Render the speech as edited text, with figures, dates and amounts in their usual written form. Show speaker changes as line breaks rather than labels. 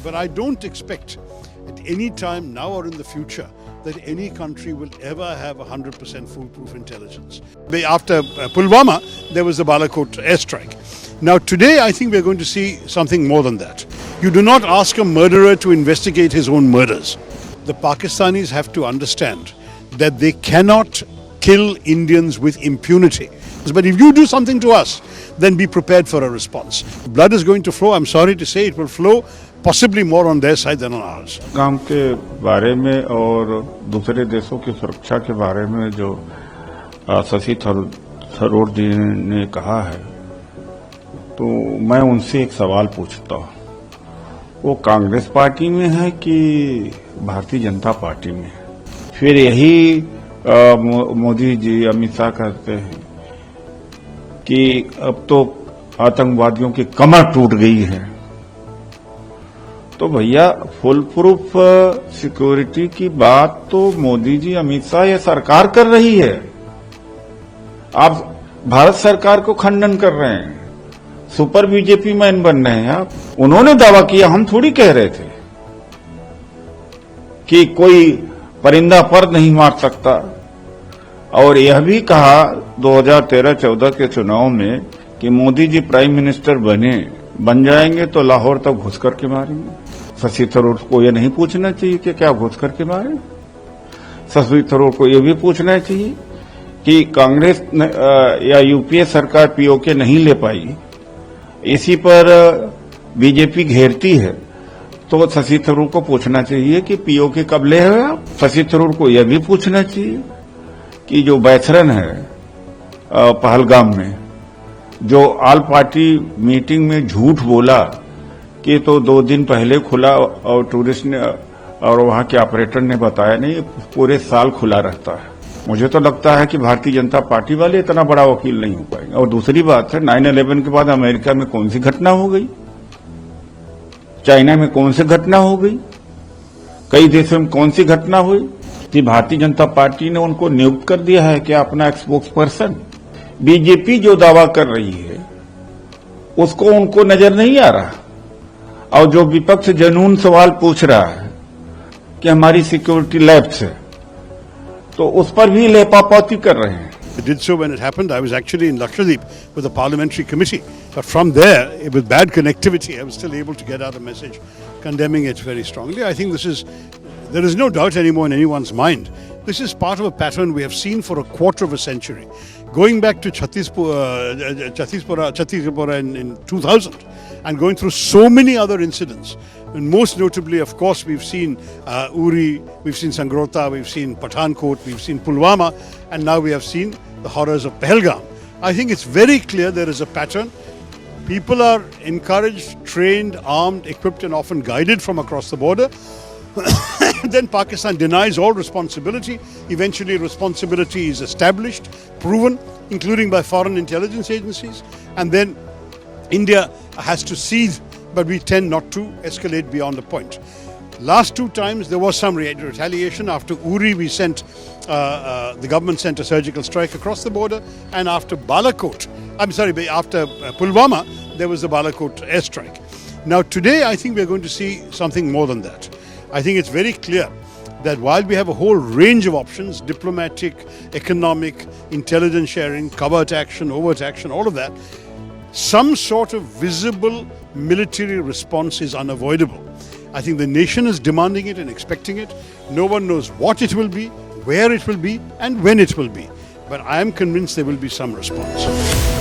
But I don't expect at any time now or in the future that any country will ever have 100% foolproof intelligence. After Pulwama, there was the Balakot airstrike. Now today I think we're going to see something more than that. You do not ask a murderer to investigate his own murders. The Pakistanis have to understand that they cannot kill Indians with impunity. But if you do something to us, then be prepared for a response. Blood is going to flow. I'm sorry to say it will flow, possibly more on their side than on ours.
काम के बारे में और दूसरे देशों की सुरक्षा के बारे में जो शशि थरूर जी ने कहा है, तो मैं उनसे एक सवाल पूछता हूँ, वो कांग्रेस पार्टी में है कि भारतीय जनता पार्टी में है? फिर यही मोदी जी अमित शाह कहते हैं कि अब तो आतंकवादियों की कमर टूट गई है। तो भैया फुल प्रूफ सिक्योरिटी की बात तो मोदी जी अमित शाह ये सरकार कर रही है। आप भारत सरकार को खंडन कर रहे हैं, सुपर बीजेपी मैन बन रहे हैं आप। उन्होंने दावा किया, हम थोड़ी कह रहे थे कि कोई परिंदा पर नहीं मार सकता। और यह भी कहा 2013-14 के चुनाव में कि मोदी जी प्राइम मिनिस्टर बन जाएंगे तो लाहौर तक घुस करके मारेंगे। शशि थरूर को यह नहीं पूछना चाहिए कि क्या घुस करके मारे? शशि थरूर को यह भी पूछना चाहिए कि कांग्रेस या यूपीए सरकार पीओके नहीं ले पाई, इसी पर बीजेपी घेरती है, तो शशि थरूर को पूछना चाहिए कि पीओके कब ले हैं आप? शशि थरूर को यह भी पूछना चाहिए कि जो बैथरन है पहलगाम में, जो ऑल पार्टी मीटिंग में झूठ बोला कि तो 2 दिन पहले खुला और टूरिस्ट ने और वहां के ऑपरेटर ने बताया, नहीं पूरे साल खुला रहता है। मुझे तो लगता है कि भारतीय जनता पार्टी वाले इतना बड़ा वकील नहीं हो पाएंगे। और दूसरी बात है, 9/11 के बाद अमेरिका में कौन सी घटना हो गई, चाइना में कौन सी घटना हो गई, कई देशों में कौन सी घटना हुई कि भारतीय जनता पार्टी ने उनको नियुक्त कर दिया है क्या अपना स्पोक्स पर्सन? बीजेपी जो दावा कर रही है उसको उनको नजर नहीं आ रहा, और जो विपक्ष जनून सवाल पूछ रहा है कि हमारी सिक्योरिटी लैप्स है, तो उस पर भी लेपापोती कर रहे हैं।
I did so when it happened. I was actually in Lakshadweep with a parliamentary committee. But from there, with bad connectivity, I was still able to get out a message condemning it very strongly. I think there is no doubt anymore in anyone's mind. This is part of a pattern we have seen for a quarter of a century. Going back to Chhattisgarh in 2000 and going through so many other incidents. And most notably, of course, we've seen Uri, we've seen Sangrota, we've seen Pathankot, we've seen Pulwama, and now we have seen the horrors of Pahalgam. I think it's very clear there is a pattern. People are encouraged, trained, armed, equipped, and often guided from across the border. Then Pakistan denies all responsibility. Eventually, responsibility is established, proven, including by foreign intelligence agencies. And then India has to cede, but we tend not to escalate beyond the point. Last 2 times there was some retaliation. After Uri, we sent the government sent a surgical strike across the border, and after after Pulwama, there was the Balakot airstrike. Now today, I think we're going to see something more than that. I think it's very clear that while we have a whole range of options, diplomatic, economic, intelligence sharing, covert action, overt action, all of that, some sort of visible military response is unavoidable. I think the nation is demanding it and expecting it. No one knows what it will be, where it will be, and when it will be. But I am convinced there will be some response.